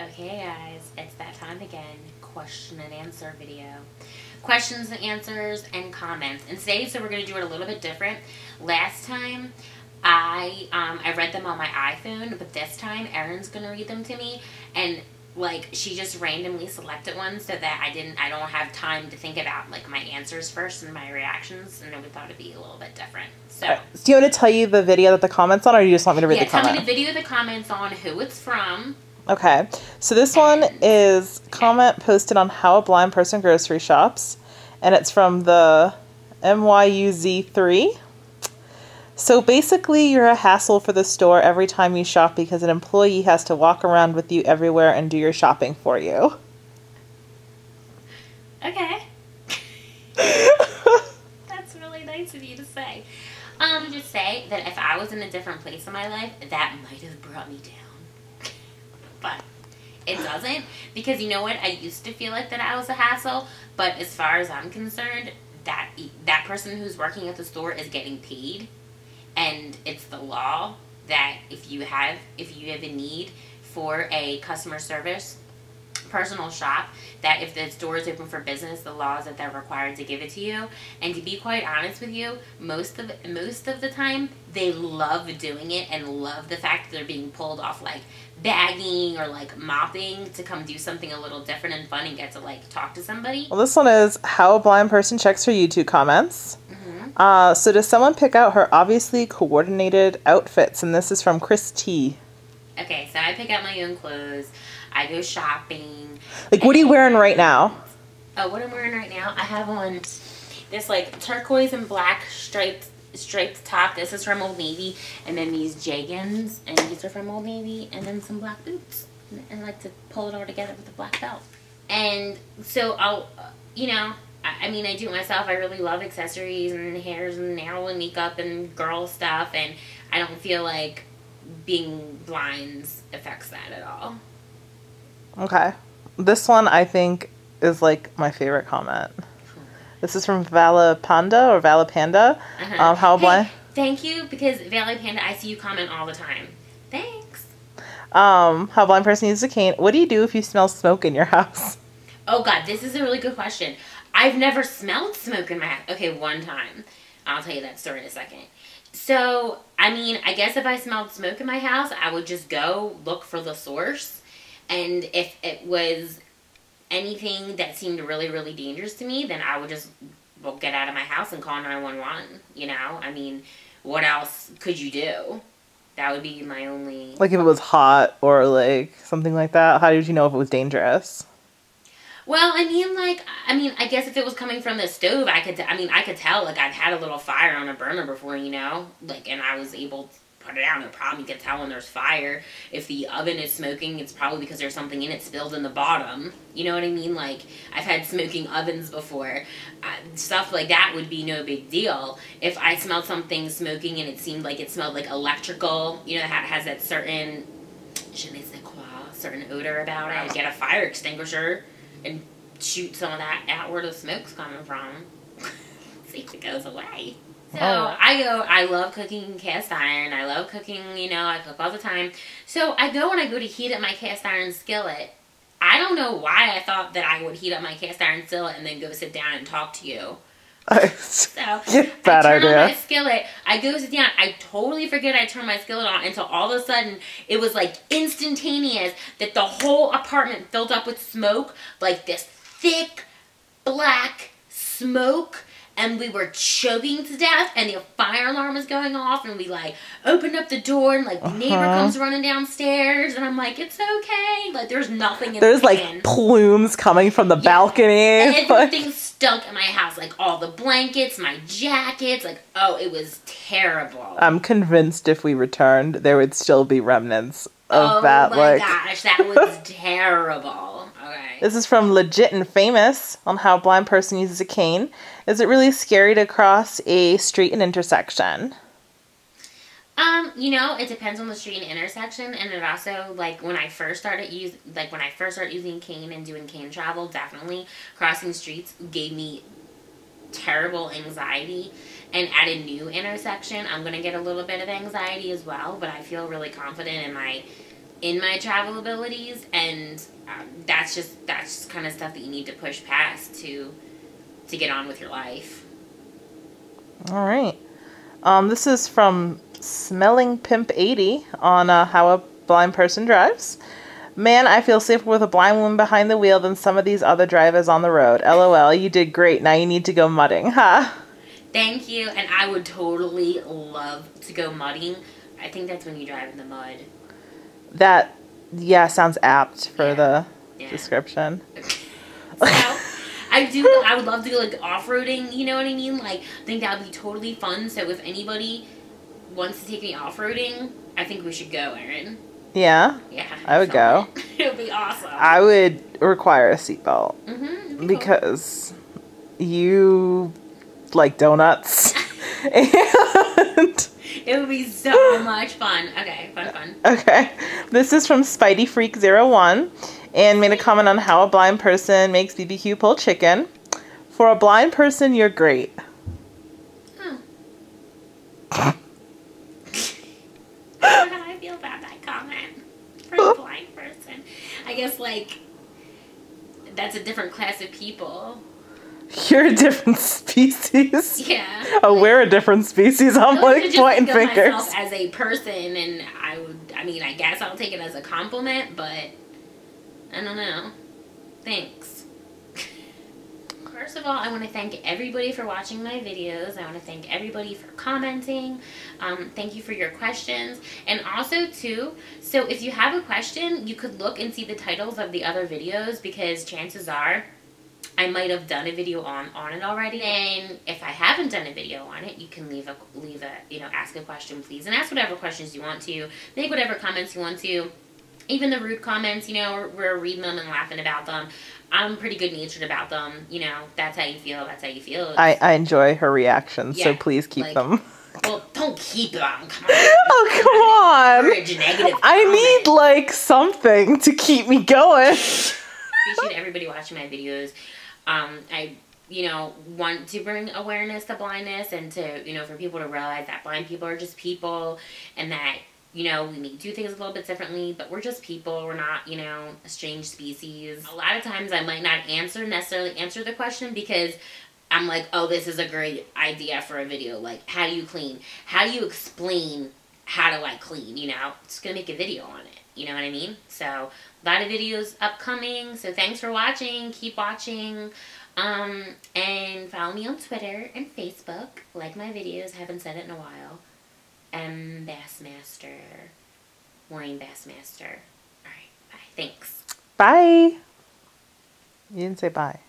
Okay, guys, it's that time again. Question and answer video. Questions and answers and comments. And today, so we're going to do it a little bit different. Last time, I read them on my iPhone, but this time, Erin's going to read them to me. And like, she just randomly selected one so that I don't have time to think about like my answers first and my reactions, and we thought it'd be a little bit different. So, do you want to tell you the video that the comments on, or do you just want me to read the comment? Yeah, tell me the video, the comments on, who it's from. Okay, so this one is comment posted on How a Blind Person Grocery Shops, and it's from the MYUZ3. So basically, you're a hassle for the store every time you shop because an employee has to walk around with you everywhere and do your shopping for you. Okay. That's really nice of you to say. Just say that if I was in a different place in my life, that might have brought me down. But it doesn't, because you know what? I used to feel like that I was a hassle, but as far as I'm concerned, that person who's working at the store is getting paid, and it's the law that if you have a need for a customer service personal shop, that if the store is open for business, the law is that they're required to give it to you. And to be quite honest with you, most of the time they love doing it and love the fact that they're being pulled off like bagging or like mopping to come do something a little different and fun and get to like talk to somebody. Well, this one is How a Blind Person Checks her YouTube comments. So does someone pick out her obviously coordinated outfits? And this is from Chris T. Okay, so I pick out my own clothes. I go shopping. Like, what are you wearing right now? Oh, what I'm wearing right now? I have on this like turquoise and black striped top. This is from Old Navy. And then these jeggings, and these are from Old Navy. And then some black boots. And I like to pull it all together with a black belt. And so I'll, I mean, I do it myself. I really love accessories and hairs and nail and makeup and girl stuff. And I don't feel like being blind affects that at all. Okay. This one, I think, is, like, my favorite comment. This is from Valapanda or Valapanda. How blind... Thank you, because Valapanda, I see you comment all the time. Thanks. How a blind person uses a cane. What do you do if you smell smoke in your house? Oh, God, this is a really good question. I've never smelled smoke in my house. Okay, one time. I'll tell you that story in a second. So, I mean, I guess if I smelled smoke in my house, I would just go look for the source. And if it was anything that seemed really, really dangerous to me, then I would just get out of my house and call 911, you know? I mean, what else could you do? That would be my only... Like if it was hot or like something like that, how did you know if it was dangerous? Well, I mean, I guess if it was coming from the stove, I could tell, like, I've had a little fire on a burner before, you know? Like, and I was able to put it out, no problem. You can tell when there's fire. If the oven is smoking, it's probably because there's something in it spilled in the bottom. You know what I mean? Like, I've had smoking ovens before. Stuff like that would be no big deal. If I smelled something smoking and it seemed like it smelled like electrical, you know, that has that certain, je ne sais quoi, certain odor about it, I'd get a fire extinguisher and shoot some of that out where the smoke's coming from. See if it goes away. So I love cooking cast iron. I love cooking, you know, I cook all the time. So I go to heat up my cast iron skillet. I don't know why I thought that I would heat up my cast iron skillet and then go sit down and talk to you. So bad I turn idea. on my skillet, I go sit down, I totally forget I turned my skillet on until all of a sudden it was like instantaneous that the whole apartment filled up with smoke, like this thick black smoke, and we were choking to death, and the fire alarm was going off, and we like opened up the door, and like the neighbor comes running downstairs, and I'm like, it's okay, like there's nothing in there's the like plumes coming from the balcony. And everything stunk in my house, like all the blankets, my jackets, like, oh, it was terrible. I'm convinced if we returned, there would still be remnants of that. Oh my gosh, that was terrible. Okay. This is from Legit and Famous on How a Blind Person Uses a Cane. Is it really scary to cross a street and intersection? You know, it depends on the street and intersection, and it also, like, when I first started using cane and doing cane travel, definitely crossing streets gave me terrible anxiety. And at a new intersection, I'm going to get a little bit of anxiety as well, but I feel really confident in my in my travel abilities, and that's just kind of stuff that you need to push past to get on with your life. All right. This is from Smelling Pimp 80 on How a Blind Person Drives. Man, I feel safer with a blind woman behind the wheel than some of these other drivers on the road. LOL, you did great. Now you need to go mudding. Ha! Thank you, and I would totally love to go mudding. I think that's when you drive in the mud. That, yeah, sounds apt for the description. So, I would love to go, like, off-roading, you know what I mean? Like, I think that would be totally fun, so if anybody wants to take me off-roading, I think we should go, Erin. Yeah? Yeah. I would go. It would be awesome. I would require a seatbelt. Mm-hmm. Because you like donuts. And it would be so much fun. Okay, fun. Okay. This is from Spidey Freak 01 and made a comment on how a blind person makes BBQ pulled chicken. For a blind person, you're great. Oh. I don't know how I feel about that comment. For a blind person. I guess, like, that's a different class of people. You're a different species. Yeah. Oh, we're a different species. I'm like pointing fingers. Myself as a person, and I guess I'll take it as a compliment, but I don't know. Thanks. First of all, I want to thank everybody for watching my videos. I want to thank everybody for commenting. Thank you for your questions. And also, too, so if you have a question, you could look and see the titles of the other videos, because chances are I might have done a video on it already. And if I haven't done a video on it, you can leave a ask a question, please. And ask whatever questions you want to. Make whatever comments you want to. Even the rude comments, we're reading them and laughing about them. I'm pretty good-natured about them. That's how you feel. That's how you feel. I enjoy her reactions, so please keep them. Well, don't keep them. Come on. Oh, come on. I need, like, something to keep me going. Appreciate everybody watching my videos. I want to bring awareness to blindness, and to, for people to realize that blind people are just people, and that, we may do things a little bit differently, but we're just people. We're not, a strange species. A lot of times I might not necessarily answer the question, because I'm like, oh, this is a great idea for a video. Like, how do you clean? How do you explain how do I clean? Just gonna make a video on it. You know what I mean? So, a lot of videos upcoming. So, thanks for watching. Keep watching. And follow me on Twitter and Facebook. Like my videos. Haven't said it in a while. Bassmaster. Maureen Bassmaster. Alright, bye. Thanks. Bye. You didn't say bye.